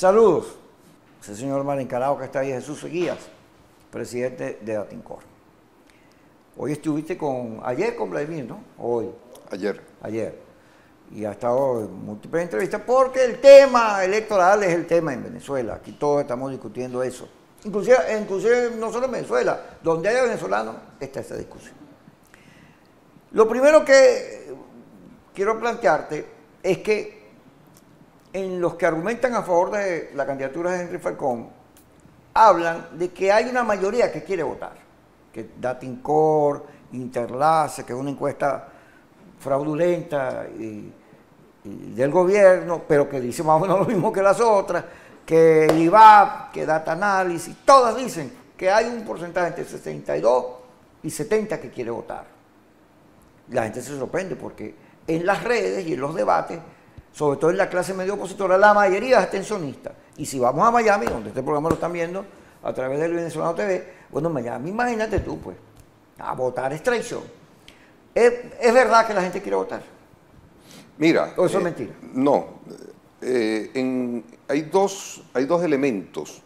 Saludos. Ese señor mal encarado que está ahí, Jesús Seguías, presidente de Datincor. Hoy estuviste ayer con Vladimir, ¿no? Hoy. Ayer. Y ha estado en múltiples entrevistas porque el tema electoral es el tema en Venezuela. Aquí todos estamos discutiendo eso. Inclusive no solo en Venezuela, donde haya venezolanos, está esa discusión. Lo primero que quiero plantearte es que en los que argumentan a favor de la candidatura de Henry Falcón, hablan de que hay una mayoría que quiere votar, que Datincor, Interlace, que es una encuesta fraudulenta y del gobierno, pero que dice más o menos lo mismo que las otras, que el IVAP, que Data Analysis, todas dicen que hay un porcentaje entre 62 y 70 que quiere votar. La gente se sorprende porque en las redes y en los debates, sobre todo en la clase medio opositora, la mayoría es abstencionista. Y si vamos a Miami, donde este programa lo están viendo a través del Venezolano TV, bueno, Miami, imagínate tú, pues, a votar es traición. ¿Es verdad que la gente quiere votar? Mira, ¿O eso es mentira? No. Hay dos elementos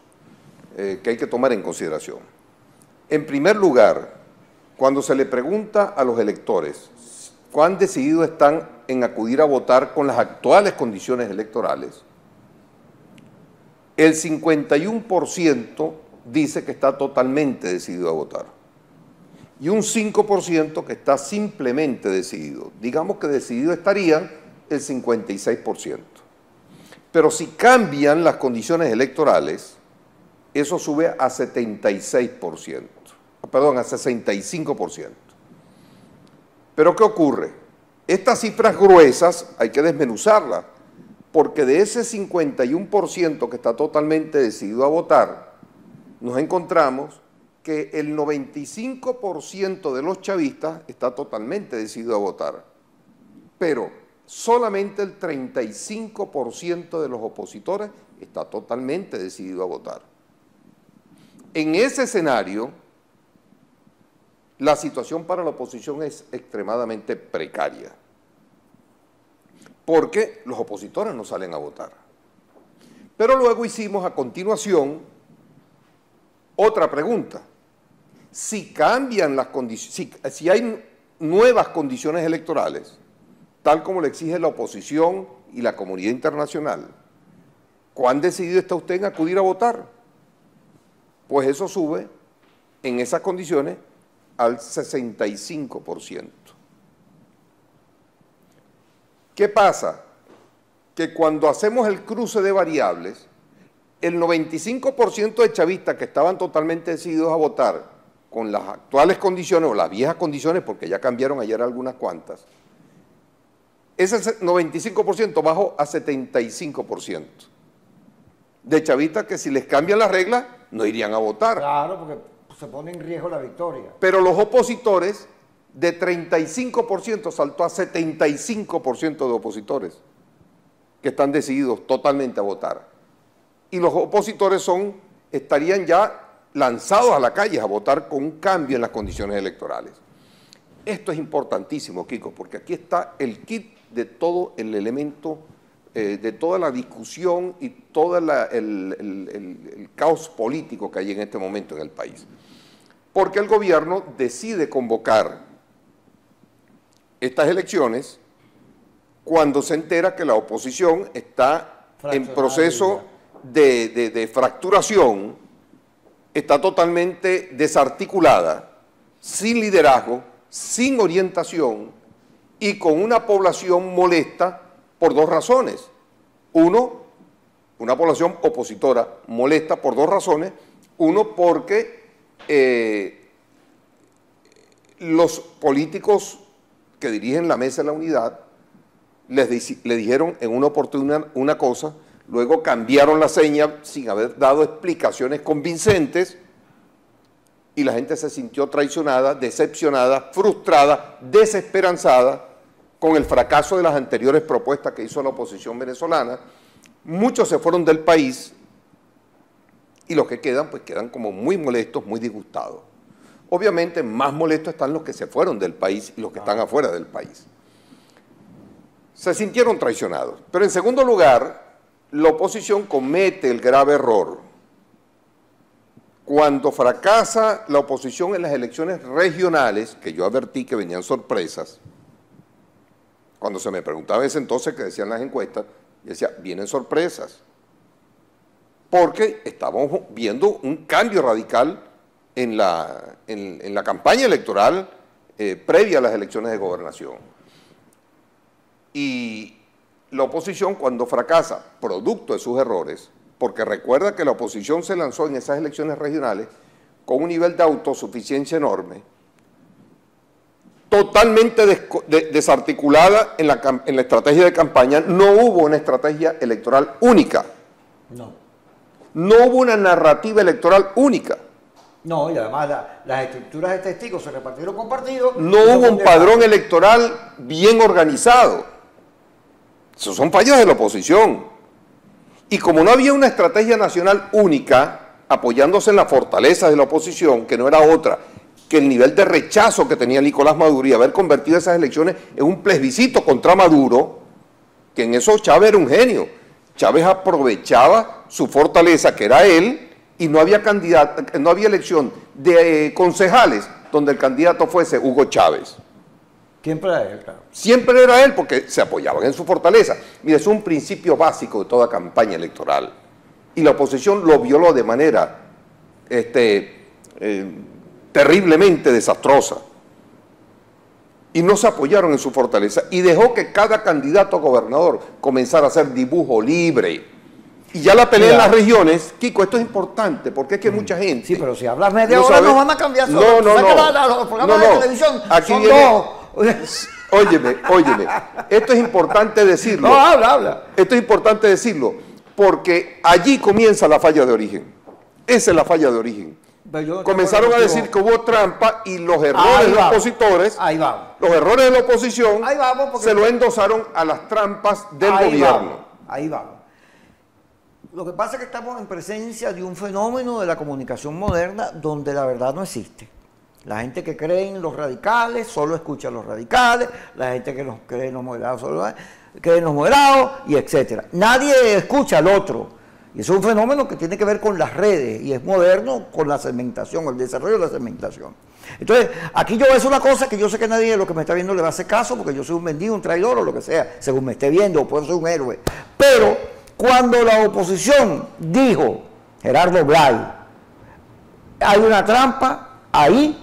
que hay que tomar en consideración. En primer lugar, cuando se le pregunta a los electores cuán decididos están en acudir a votar con las actuales condiciones electorales, el 51% dice que está totalmente decidido a votar y un 5% que está simplemente decidido. Digamos que decidido estarían el 56%. Pero si cambian las condiciones electorales, eso sube a 76%, perdón, a 65%. Pero ¿qué ocurre? Estas cifras gruesas hay que desmenuzarlas, porque de ese 51% que está totalmente decidido a votar, nos encontramos que el 95% de los chavistas está totalmente decidido a votar, pero solamente el 35% de los opositores está totalmente decidido a votar. En ese escenario, la situación para la oposición es extremadamente precaria, porque los opositores no salen a votar. Pero luego hicimos a continuación otra pregunta. Si cambian las condiciones, si hay nuevas condiciones electorales, tal como le exige la oposición y la comunidad internacional, ¿cuán decidido está usted en acudir a votar? Pues eso sube en esas condiciones al 65%. ¿Qué pasa? Que cuando hacemos el cruce de variables, el 95% de chavistas que estaban totalmente decididos a votar con las actuales condiciones o las viejas condiciones, porque ya cambiaron ayer algunas cuantas, ese 95% bajó a 75% de chavistas que si les cambian las reglas no irían a votar. Claro, porque se pone en riesgo la victoria. Pero los opositores, de 35% saltó a 75% de opositores que están decididos totalmente a votar. Y los opositores estarían ya lanzados a la calle a votar con un cambio en las condiciones electorales. Esto es importantísimo, Kiko, porque aquí está el kit de todo el elemento, de toda la discusión y todo el caos político que hay en este momento en el país. Porque el gobierno decide convocar estas elecciones cuando se entera que la oposición está en proceso de fracturación, está totalmente desarticulada, sin liderazgo, sin orientación y con una población molesta por dos razones. Uno, una población opositora molesta por dos razones. Uno, porque los políticos que dirigen la Mesa de la Unidad le dijeron en una oportunidad una cosa, luego cambiaron la seña sin haber dado explicaciones convincentes y la gente se sintió traicionada, decepcionada, frustrada, desesperanzada con el fracaso de las anteriores propuestas que hizo la oposición venezolana. Muchos se fueron del país y los que quedan, pues quedan como muy molestos, muy disgustados. Obviamente más molestos están los que se fueron del país y los que están afuera del país. Se sintieron traicionados. Pero en segundo lugar, la oposición comete el grave error cuando fracasa la oposición en las elecciones regionales, que yo advertí que venían sorpresas. Cuando se me preguntaba en ese entonces qué decían las encuestas, yo decía, vienen sorpresas, porque estamos viendo un cambio radical en la campaña electoral previa a las elecciones de gobernación. Y la oposición, cuando fracasa, producto de sus errores, porque recuerda que la oposición se lanzó en esas elecciones regionales con un nivel de autosuficiencia enorme, totalmente desarticulada en la estrategia de campaña. No hubo una estrategia electoral única. No hubo una narrativa electoral única. No, y además las estructuras de testigos se repartieron con partidos. No hubo un padrón electoral bien organizado. Esos son fallos de la oposición. Y como no había una estrategia nacional única, apoyándose en la fortaleza de la oposición, que no era otra que el nivel de rechazo que tenía Nicolás Maduro y haber convertido esas elecciones en un plebiscito contra Maduro, que en eso Chávez era un genio. Chávez aprovechaba su fortaleza, que era él, y no había elección de concejales donde el candidato fuese Hugo Chávez. Siempre era él, claro. Siempre era él porque se apoyaban en su fortaleza. Mira, es un principio básico de toda campaña electoral. Y la oposición lo violó de manera terriblemente desastrosa. Y no se apoyaron en su fortaleza. Y dejó que cada candidato a gobernador comenzara a hacer dibujo libre. Y ya la pelea en las regiones, Kiko, esto es importante, porque es que mucha gente... Sí, pero si hablas media hora no van a cambiar solo. Los programas de televisión aquí son viene, dos. Óyeme, esto es importante decirlo. No, habla. Esto es importante decirlo, porque allí comienza la falla de origen. Esa es la falla de origen. Comenzaron a decir que hubo trampa y los errores de los opositores, los errores de la oposición, se lo endosaron a las trampas del gobierno. Ahí vamos. Lo que pasa es que estamos en presencia de un fenómeno de la comunicación moderna donde la verdad no existe. La gente que cree en los radicales solo escucha a los radicales, la gente que cree en los moderados solo cree en los moderados, y etcétera. Nadie escucha al otro. Y eso es un fenómeno que tiene que ver con las redes, y es moderno con la segmentación, el desarrollo de la segmentación. Entonces, aquí yo voy a decir una cosa que yo sé que nadie de los que me está viendo le va a hacer caso, porque yo soy un vendido, un traidor o lo que sea, según me esté viendo, o puedo ser un héroe. Pero cuando la oposición dijo, Gerardo Blay, hay una trampa, ahí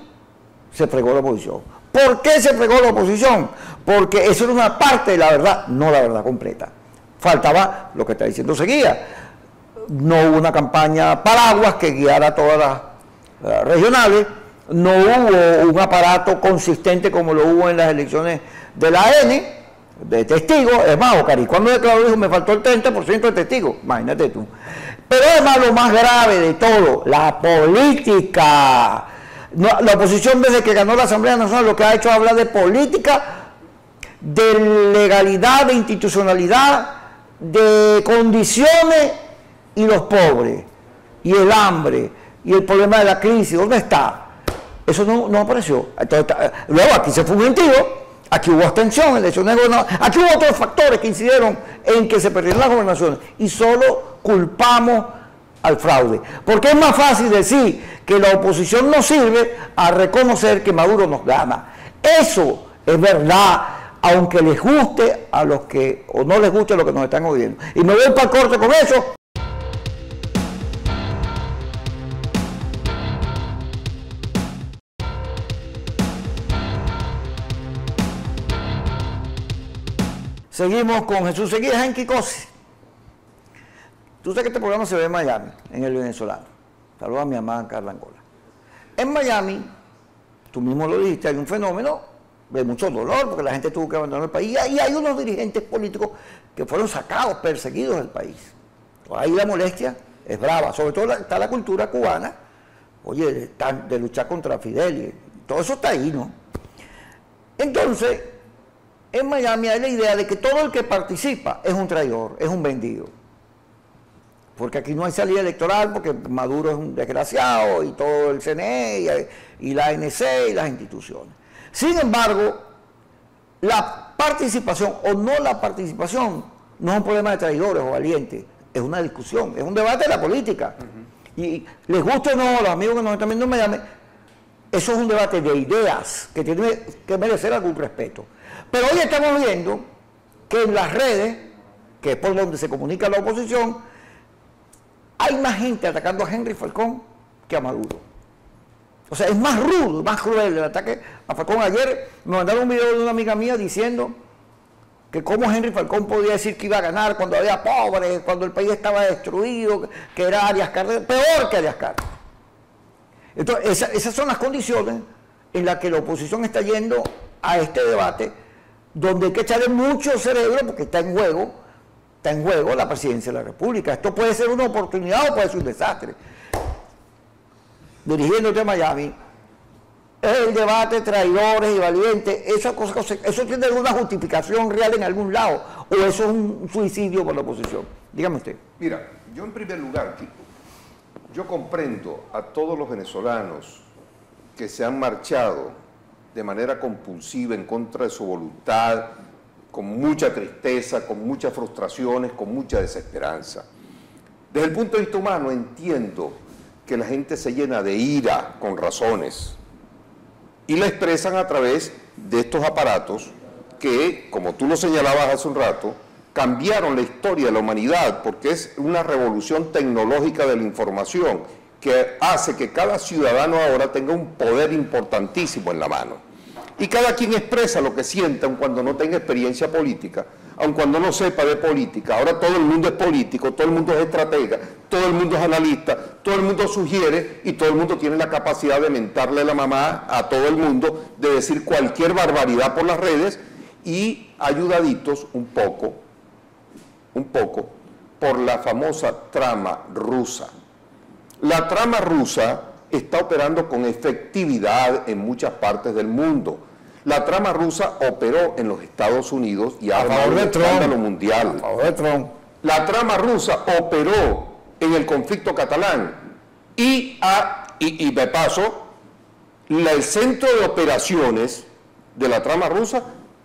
se fregó la oposición. ¿Por qué se fregó la oposición? Porque eso era una parte de la verdad, no la verdad completa. Faltaba lo que está diciendo Seguía. No hubo una campaña paraguas que guiara a todas las regionales, no hubo un aparato consistente como lo hubo en las elecciones de la AN, de testigos. Es más, Ocari, cuando declaró, dijo, me faltó el 30% de testigos, imagínate tú. Pero además lo más grave de todo, la política. No, la oposición desde que ganó la Asamblea Nacional lo que ha hecho es hablar de política, de legalidad, de institucionalidad, de condiciones y los pobres, y el hambre, y el problema de la crisis. ¿Dónde está? Eso no apareció. Entonces, luego aquí se fue un gentío. Aquí hubo abstención, elecciones de gobernador, aquí hubo otros factores que incidieron en que se perdieron las gobernaciones y solo culpamos al fraude. Porque es más fácil decir que la oposición no sirve a reconocer que Maduro nos gana. Eso es verdad, aunque les guste a los que, o no les guste a los que nos están oyendo. Y me voy para el corte con eso. Seguimos con Jesús Seguía en Kikosi. Tú sabes que este programa se ve en Miami, en el venezolano. Saludos a mi amada Carla Angola. En Miami, tú mismo lo dijiste, hay un fenómeno de mucho dolor, porque la gente tuvo que abandonar el país, y hay unos dirigentes políticos que fueron sacados, perseguidos del país. Ahí la molestia es brava, sobre todo está la cultura cubana, oye, de luchar contra Fidel, y todo eso está ahí, ¿no? Entonces, en Miami hay la idea de que todo el que participa es un traidor, es un vendido. Porque aquí no hay salida electoral, porque Maduro es un desgraciado, y todo el CNE, y la ANC, y las instituciones. Sin embargo, la participación o no la participación no es un problema de traidores o valientes. es una discusión, es un debate de la política. Y les gusta o no, los amigos que nos están viendo en Miami, eso es un debate de ideas que tiene que merecer algún respeto. Pero hoy estamos viendo que en las redes, que es por donde se comunica la oposición, hay más gente atacando a Henry Falcón que a Maduro. O sea, es más rudo, más cruel el ataque a Falcón. Ayer me mandaron un video de una amiga mía diciendo que cómo Henry Falcón podía decir que iba a ganar cuando había pobres, cuando el país estaba destruido, que era Arias Cárdenas, peor que Arias Cárdenas. Entonces, esas son las condiciones en las que la oposición está yendo a este debate, donde hay que echarle mucho cerebro porque está en juego la presidencia de la República. Esto puede ser una oportunidad o puede ser un desastre. Dirigiéndote a Miami, el debate traidores y valientes, eso tiene alguna justificación real en algún lado, o eso es un suicidio por la oposición. Dígame usted. Mira, yo en primer lugar, Kiko, yo comprendo a todos los venezolanos que se han marchado de manera compulsiva en contra de su voluntad, con mucha tristeza, con muchas frustraciones, con mucha desesperanza. Desde el punto de vista humano entiendo que la gente se llena de ira con razones y la expresan a través de estos aparatos que, como tú lo señalabas hace un rato, cambiaron la historia de la humanidad porque es una revolución tecnológica de la información que hace que cada ciudadano ahora tenga un poder importantísimo en la mano. Y cada quien expresa lo que siente, aun cuando no tenga experiencia política, aun cuando no sepa de política. Ahora todo el mundo es político, todo el mundo es estratega, todo el mundo es analista, todo el mundo sugiere y todo el mundo tiene la capacidad de mentarle la mamá a todo el mundo, de decir cualquier barbaridad por las redes y ayudaditos un poco por la famosa trama rusa. La trama rusa está operando con efectividad en muchas partes del mundo. La trama rusa operó en los Estados Unidos y ha dado un escándalo mundial. A favor de Trump. La trama rusa operó en el conflicto catalán y de paso, el centro de operaciones de la trama rusa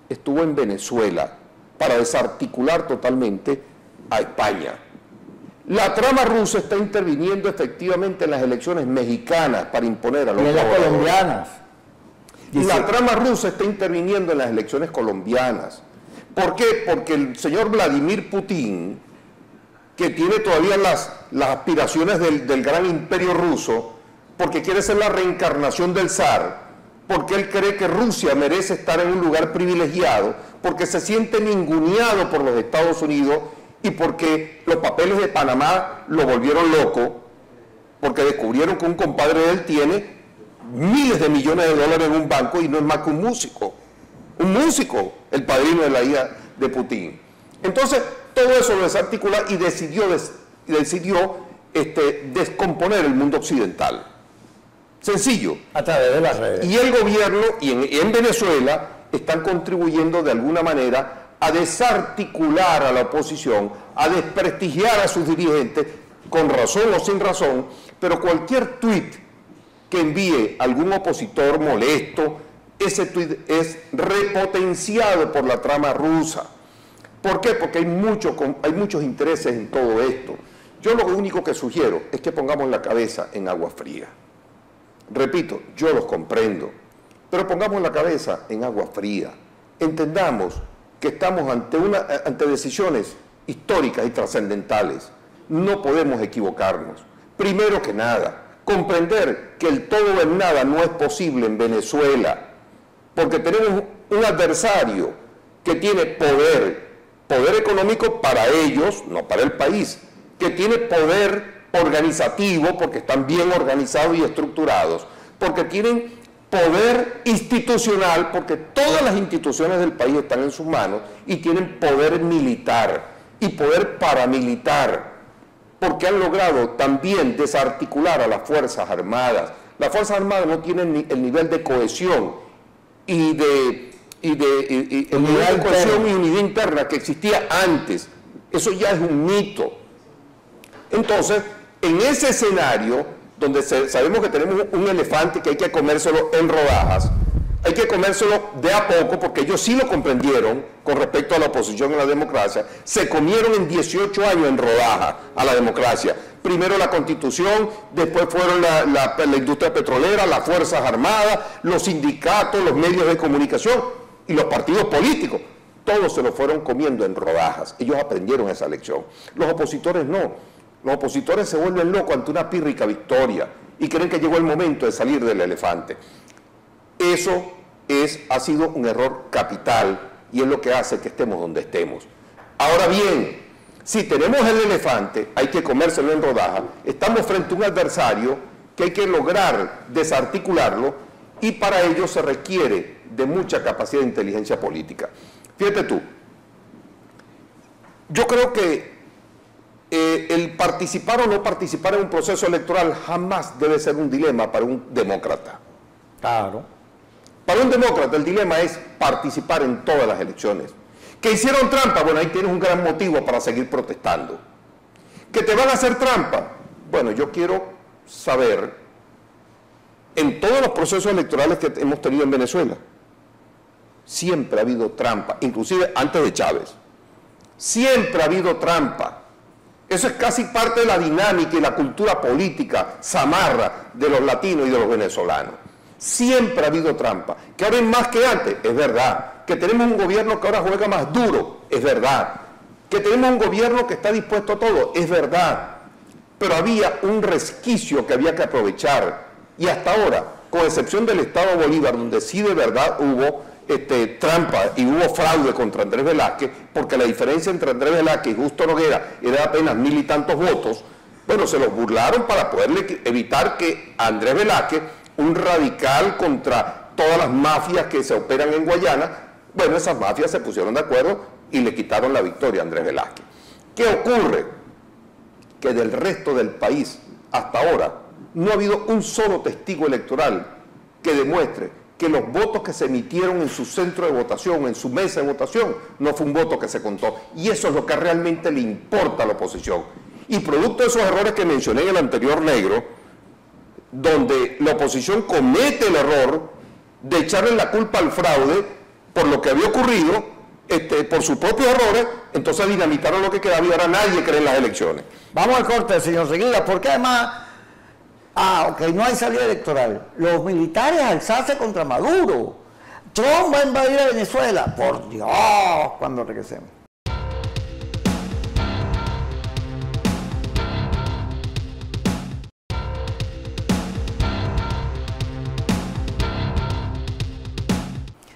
estuvo en Venezuela para desarticular totalmente a España. La trama rusa está interviniendo efectivamente en las elecciones mexicanas para imponer a los colombianas. Y la trama rusa está interviniendo en las elecciones colombianas. ¿Por qué? Porque el señor Vladimir Putin, que tiene todavía las aspiraciones del gran imperio ruso, porque quiere ser la reencarnación del zar, porque él cree que Rusia merece estar en un lugar privilegiado, porque se siente ninguneado por los Estados Unidos y porque los papeles de Panamá lo volvieron loco, porque descubrieron que un compadre de él tiene miles de millones de dólares en un banco y no es más que un músico, el padrino de la hija de Putin. Entonces, todo eso lo desarticula y decidió descomponer el mundo occidental. Sencillo. A través de las redes. Y el gobierno y en Venezuela están contribuyendo de alguna manera a desarticular a la oposición, a desprestigiar a sus dirigentes, con razón o sin razón, pero cualquier tuit que envíe algún opositor molesto, ese tuit es repotenciado por la trama rusa. ¿Por qué? Porque hay muchos intereses en todo esto. Yo lo único que sugiero es que pongamos la cabeza en agua fría. Repito, yo los comprendo, pero pongamos la cabeza en agua fría. Entendamos que estamos ante decisiones históricas y trascendentales. No podemos equivocarnos. Primero que nada, comprender que el todo en nada no es posible en Venezuela, porque tenemos un adversario que tiene poder económico para ellos, no para el país, que tiene poder organizativo, porque están bien organizados y estructurados, porque tienen poder institucional, porque todas las instituciones del país están en sus manos, y tienen poder militar y poder paramilitar, porque han logrado también desarticular a las Fuerzas Armadas. Las Fuerzas Armadas no tienen el nivel de cohesión y unidad interna que existía antes. Eso ya es un mito. Entonces, en ese escenario, donde sabemos que tenemos un elefante que hay que comérselo en rodajas, hay que comérselo de a poco, porque ellos sí lo comprendieron con respecto a la oposición en la democracia. Se comieron en 18 años en rodaja a la democracia. Primero la Constitución, después fueron la industria petrolera, las Fuerzas Armadas, los sindicatos, los medios de comunicación y los partidos políticos. Todos se lo fueron comiendo en rodajas. Ellos aprendieron esa lección. Los opositores no. Los opositores se vuelven locos ante una pírrica victoria y creen que llegó el momento de salir del elefante. Eso ha sido un error capital y es lo que hace que estemos donde estemos. Ahora bien, si tenemos el elefante, hay que comérselo en rodaja. Estamos frente a un adversario que hay que lograr desarticularlo y para ello se requiere de mucha capacidad de inteligencia política. Fíjate tú, yo creo que el participar o no participar en un proceso electoral jamás debe ser un dilema para un demócrata. Claro. Para un demócrata el dilema es participar en todas las elecciones. ¿Que hicieron trampa? Bueno, ahí tienes un gran motivo para seguir protestando. ¿Que te van a hacer trampa? Bueno, yo quiero saber, en todos los procesos electorales que hemos tenido en Venezuela, siempre ha habido trampa, inclusive antes de Chávez. Siempre ha habido trampa. Eso es casi parte de la dinámica y la cultura política zamarra de los latinos y de los venezolanos. Siempre ha habido trampa. Que ahora es más que antes, es verdad. Que tenemos un gobierno que ahora juega más duro, es verdad. Que tenemos un gobierno que está dispuesto a todo, es verdad. Pero había un resquicio que había que aprovechar. Y hasta ahora, con excepción del Estado Bolívar, donde sí de verdad hubo trampa y hubo fraude contra Andrés Velázquez, porque la diferencia entre Andrés Velázquez y Justo Noguera era apenas 1000 y tantos votos, bueno, se los burlaron para poder evitar que Andrés Velázquez, un radical contra todas las mafias que se operan en Guayana, bueno, esas mafias se pusieron de acuerdo y le quitaron la victoria a Andrés Velázquez. ¿Qué ocurre? Que del resto del país, hasta ahora, no ha habido un solo testigo electoral que demuestre que los votos que se emitieron en su centro de votación, en su mesa de votación, no fue un voto que se contó. Y eso es lo que realmente le importa a la oposición. Y producto de esos errores que mencioné en el anterior negro, donde la oposición comete el error de echarle la culpa al fraude por lo que había ocurrido, por sus propios errores, entonces dinamitaron lo que quedaba y ahora nadie cree en las elecciones. Vamos al corte, señor Seguida, porque además... ok, no hay salida electoral. Los militares alzarse contra Maduro. Trump va a invadir a Venezuela. Por Dios, cuando regresemos.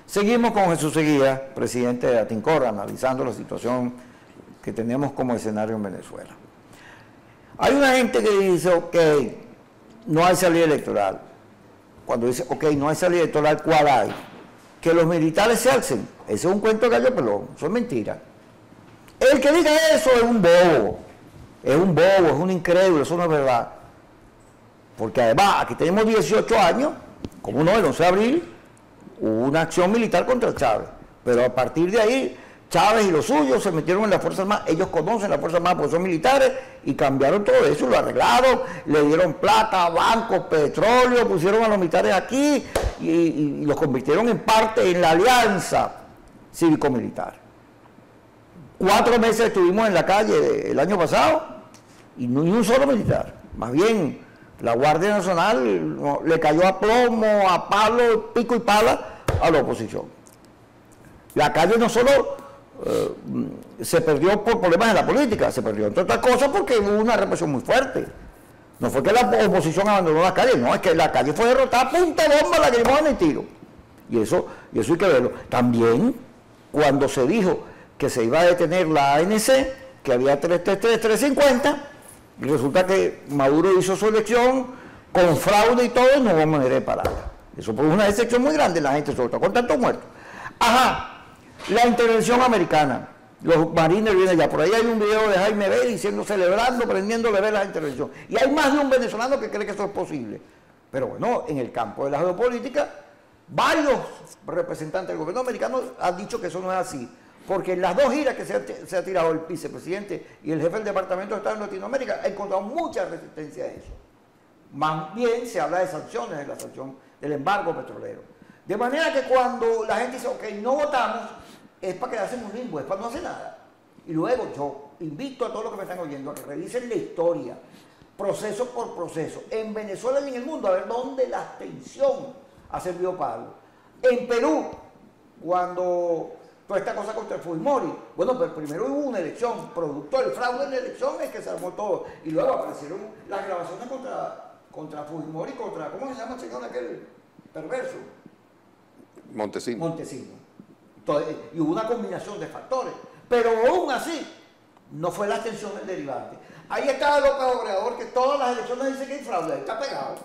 Seguimos con Jesús Seguía, presidente de Atincor, analizando la situación que tenemos como escenario en Venezuela. Hay una gente que dice, ok, no hay salida electoral. Cuando dice, ok, no hay salida electoral, ¿cuál hay? Que los militares se alcen. Ese es un cuento de gallo pelón, eso es mentira. El que diga eso es un bobo, es un incrédulo, eso no es verdad. Porque además, aquí tenemos 18 años, como no, el 11 de abril, hubo una acción militar contra Chávez. Pero a partir de ahí, Chávez y los suyos se metieron en las Fuerzas Armadas, ellos conocen las Fuerzas Armadas porque son militares y cambiaron todo eso, lo arreglaron, le dieron plata, bancos, petróleo, pusieron a los militares aquí y los convirtieron en parte en la alianza cívico-militar. 4 meses estuvimos en la calle el año pasado y ni un solo militar, más bien la Guardia Nacional le cayó a plomo, a palo, pico y pala a la oposición. La calle no solo se perdió por problemas en la política, se perdió entre otras cosas porque hubo una represión muy fuerte. No fue que la oposición abandonó las calles, no, es que la calle fue derrotada a punta de bomba, lagrimones y tiro. Y eso hay que verlo. También, cuando se dijo que se iba a detener la ANC, que había 333, 350, y resulta que Maduro hizo su elección con fraude y todo, y no hubo manera de pararla. Eso fue una decepción muy grande, la gente soltó con tantos muertos. Ajá. La intervención americana, los marines vienen allá, por ahí hay un video de Jaime Bell diciendo, celebrando, prendiéndole ver la intervención. Y hay más de un venezolano que cree que eso es posible. Pero bueno, en el campo de la geopolítica, varios representantes del gobierno americano han dicho que eso no es así. Porque en las 2 giras que se ha tirado el vicepresidente y el jefe del Departamento de Estado en Latinoamérica, ha encontrado mucha resistencia a eso. Más bien se habla de sanciones, de la sanción del embargo petrolero. De manera que cuando la gente dice, ok, no votamos, es para quedarse en un limbo, es para no hacer nada. Y luego yo invito a todos los que me están oyendo a que revisen la historia, proceso por proceso, en Venezuela y en el mundo, a ver dónde la abstención ha servido para algo. En Perú, cuando toda esta cosa contra Fujimori, bueno, pero primero hubo una elección, producto del fraude en la elección es que se armó todo, y luego aparecieron las grabaciones contra Fujimori, ¿cómo se llama el señor aquel perverso? Montesino. Entonces, y hubo una combinación de factores, pero aún así no fue la abstención el derivante. Ahí está López Obrador, que todas las elecciones dice que hay fraude, ahí está pegado.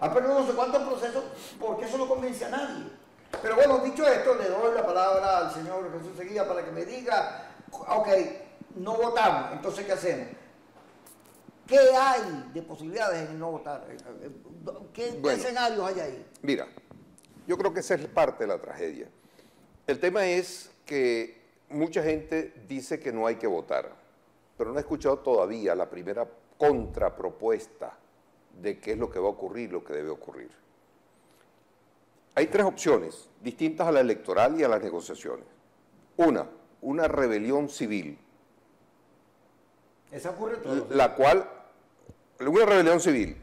Ha perdido no sé cuántos procesos porque eso no convence a nadie. Pero bueno, dicho esto, le doy la palabra al señor Jesús Seguía para que me diga, ok, no votamos, entonces ¿qué hacemos? ¿Qué hay de posibilidades en no votar? ¿Qué escenarios hay ahí? Mira, yo creo que esa es parte de la tragedia. El tema es que mucha gente dice que no hay que votar, pero no ha escuchado todavía la primera contrapropuesta de qué es lo que va a ocurrir, lo que debe ocurrir. Hay tres opciones distintas a la electoral y a las negociaciones. Una rebelión civil. Esa ocurre todo. Una rebelión civil,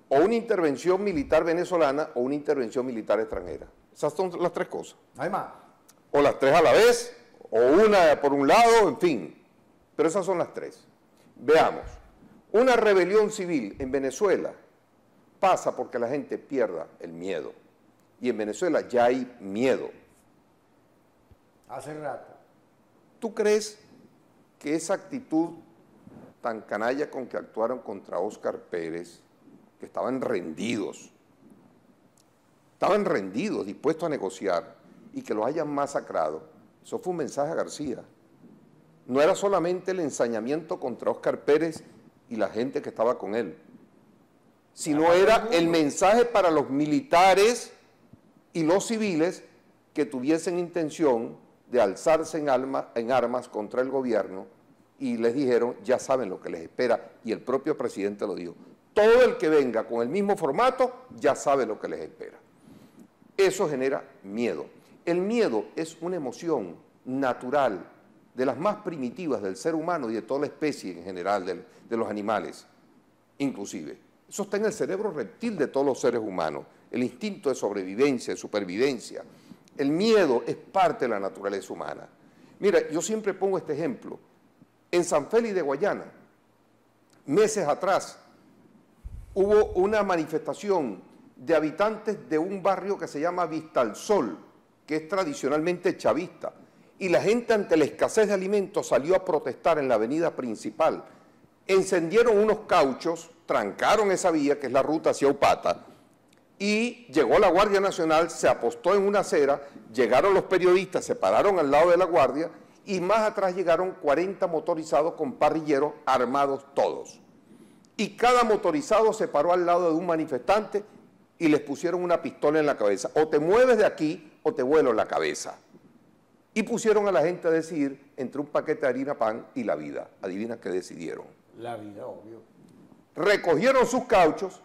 o una intervención militar venezolana o una intervención militar extranjera. Esas son las tres cosas. ¿Hay más? O las tres a la vez, o una por un lado, en fin. Pero esas son las tres. Veamos. Una rebelión civil en Venezuela pasa porque la gente pierda el miedo. Y en Venezuela ya hay miedo. Hace rato. ¿Tú crees que esa actitud tan canalla con que actuaron contra Óscar Pérez, que estaban rendidos, dispuestos a negociar, y que los hayan masacrado, eso fue un mensaje a García? No era solamente el ensañamiento contra Óscar Pérez y la gente que estaba con él, sino era el mensaje para los militares y los civiles que tuviesen intención de alzarse en armas contra el gobierno, y les dijeron, ya saben lo que les espera, y el propio presidente lo dijo. Todo el que venga con el mismo formato ya sabe lo que les espera. Eso genera miedo. El miedo es una emoción natural, de las más primitivas del ser humano y de toda la especie en general, de los animales, inclusive. Eso está en el cerebro reptil de todos los seres humanos, el instinto de sobrevivencia, de supervivencia. El miedo es parte de la naturaleza humana. Mira, yo siempre pongo este ejemplo. En San Félix de Guayana, meses atrás, hubo una manifestación de habitantes de un barrio que se llama Vista al Sol, que es tradicionalmente chavista, y la gente ante la escasez de alimentos salió a protestar en la avenida principal. Encendieron unos cauchos, trancaron esa vía, que es la ruta hacia Upata, y llegó la Guardia Nacional, se apostó en una acera, llegaron los periodistas, se pararon al lado de la Guardia, y más atrás llegaron 40 motorizados con parrilleros armados todos. Y cada motorizado se paró al lado de un manifestante y les pusieron una pistola en la cabeza. O te mueves de aquí o te vuelo la cabeza. Y pusieron a la gente a decidir entre un paquete de harina pan y la vida. Adivina qué decidieron. La vida, obvio. Recogieron sus cauchos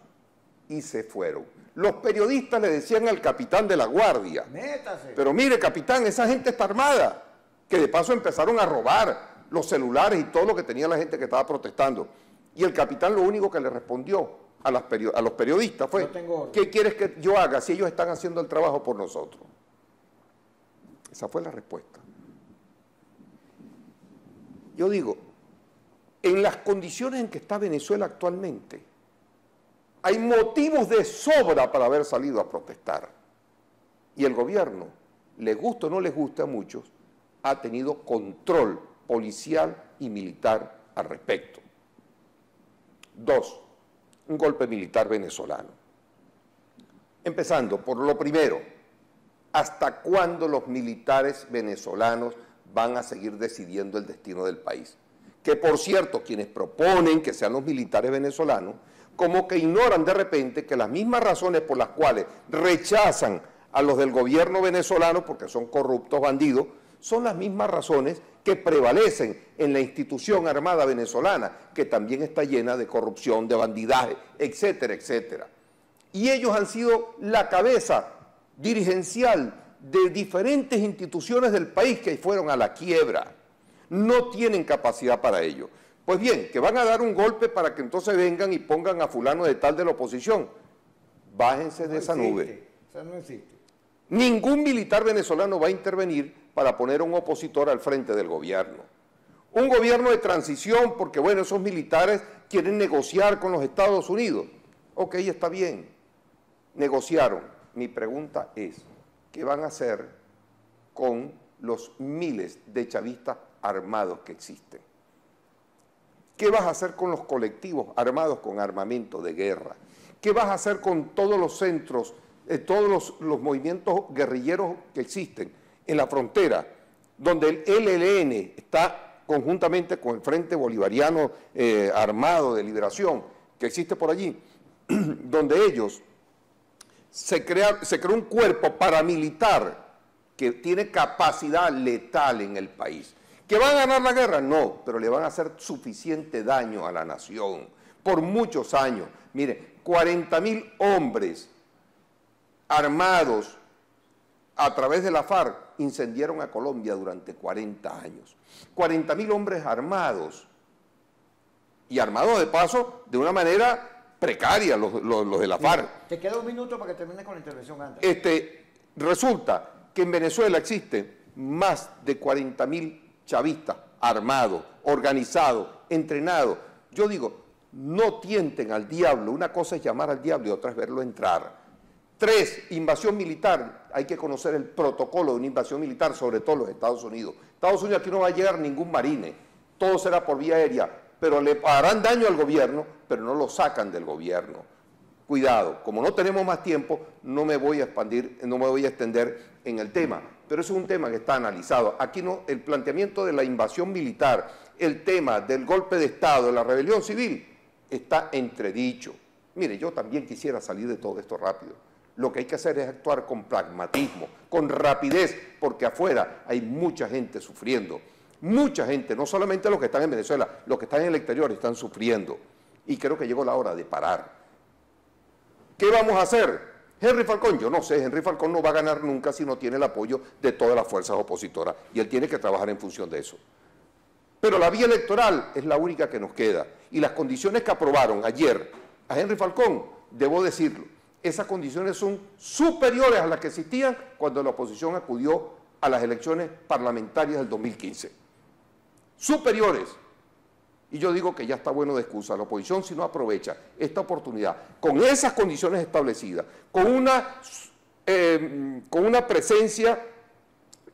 y se fueron. Los periodistas le decían al capitán de la Guardia, métase. Pero mire, capitán, esa gente está armada. Que de paso empezaron a robar los celulares y todo lo que tenía la gente que estaba protestando. Y el capitán lo único que le respondió a los periodistas fue, ¿qué quieres que yo haga si ellos están haciendo el trabajo por nosotros? Esa fue la respuesta. Yo digo, en las condiciones en que está Venezuela actualmente, hay motivos de sobra para haber salido a protestar. Y el gobierno, le guste o no les guste a muchos, ha tenido control policial y militar al respecto. 2, un golpe militar venezolano. Empezando por lo primero, ¿hasta cuándo los militares venezolanos van a seguir decidiendo el destino del país? Que por cierto, quienes proponen que sean los militares venezolanos, como que ignoran de repente que las mismas razones por las cuales rechazan a los del gobierno venezolano, porque son corruptos bandidos, son las mismas razones que prevalecen en la institución armada venezolana, que también está llena de corrupción, de bandidaje, etcétera, etcétera. Y ellos han sido la cabeza dirigencial de diferentes instituciones del país que fueron a la quiebra. No tienen capacidad para ello. Pues bien, que van a dar un golpe para que entonces vengan y pongan a fulano de tal de la oposición. Bájense de esa nube. Eso no existe. Ningún militar venezolano va a intervenir para poner a un opositor al frente del gobierno. Un gobierno de transición, porque bueno, esos militares quieren negociar con los Estados Unidos. Ok, está bien, negociaron. Mi pregunta es, ¿qué van a hacer con los miles de chavistas armados que existen? ¿Qué vas a hacer con los colectivos armados con armamento de guerra? ¿Qué vas a hacer con todos los centros, todos los movimientos guerrilleros que existen en la frontera, donde el ELN está conjuntamente con el Frente Bolivariano Armado de Liberación, que existe por allí, donde ellos se creó un cuerpo paramilitar que tiene capacidad letal en el país? ¿Que van a ganar la guerra? No, pero le van a hacer suficiente daño a la nación por muchos años. Mire, 40.000 hombres armados a través de la FARC incendiaron a Colombia durante 40 años. 40.000 hombres armados, y armados de paso de una manera precaria los de la FARC. Te queda un minuto para que termines con la intervención antes. Resulta que en Venezuela existen más de 40.000 chavistas armados, organizados, entrenados. Yo digo, no tienten al diablo. Una cosa es llamar al diablo y otra es verlo entrar. 3, invasión militar. Hay que conocer el protocolo de una invasión militar, sobre todo los Estados Unidos. Estados Unidos, aquí no va a llegar ningún marine, todo será por vía aérea, pero le harán daño al gobierno, pero no lo sacan del gobierno. Cuidado, como no tenemos más tiempo, no me voy a extender en el tema, pero eso es un tema que está analizado. Aquí no, el planteamiento de la invasión militar, el tema del golpe de Estado, de la rebelión civil, está entredicho. Mire, yo también quisiera salir de todo esto rápido. Lo que hay que hacer es actuar con pragmatismo, con rapidez, porque afuera hay mucha gente sufriendo. Mucha gente, no solamente los que están en Venezuela, los que están en el exterior están sufriendo. Y creo que llegó la hora de parar. ¿Qué vamos a hacer? Henry Falcón, yo no sé, Henry Falcón no va a ganar nunca si no tiene el apoyo de todas las fuerzas opositoras, y él tiene que trabajar en función de eso. Pero la vía electoral es la única que nos queda, y las condiciones que aprobaron ayer a Henry Falcón, debo decirlo, esas condiciones son superiores a las que existían cuando la oposición acudió a las elecciones parlamentarias del 2015. Superiores. Y yo digo que ya está bueno de excusa. La oposición, si no aprovecha esta oportunidad, con esas condiciones establecidas, con una presencia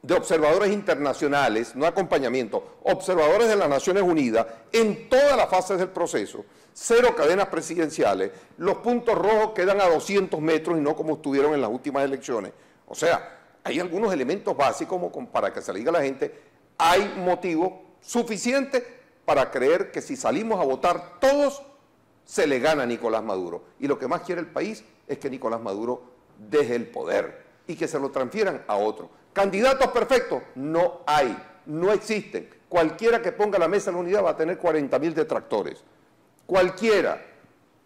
de observadores internacionales, no acompañamiento, observadores de las Naciones Unidas, en todas las fases del proceso, 0 cadenas presidenciales, los puntos rojos quedan a 200 metros y no como estuvieron en las últimas elecciones. O sea, hay algunos elementos básicos como para que se le diga a la gente, hay motivo suficiente para creer que si salimos a votar todos, se le gana a Nicolás Maduro. Y lo que más quiere el país es que Nicolás Maduro deje el poder y que se lo transfieran a otro. ¿Candidatos perfectos? No hay, no existen. Cualquiera que ponga la mesa en la unidad va a tener 40.000 detractores. Cualquiera.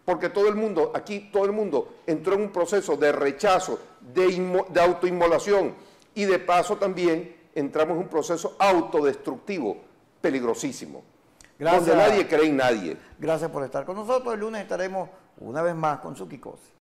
Porque todo el mundo, aquí todo el mundo entró en un proceso de rechazo, de autoinmolación, y de paso también entramos en un proceso autodestructivo, peligrosísimo. Gracias. Donde nadie cree en nadie. Gracias por estar con nosotros. El lunes estaremos una vez más con Suki Cose.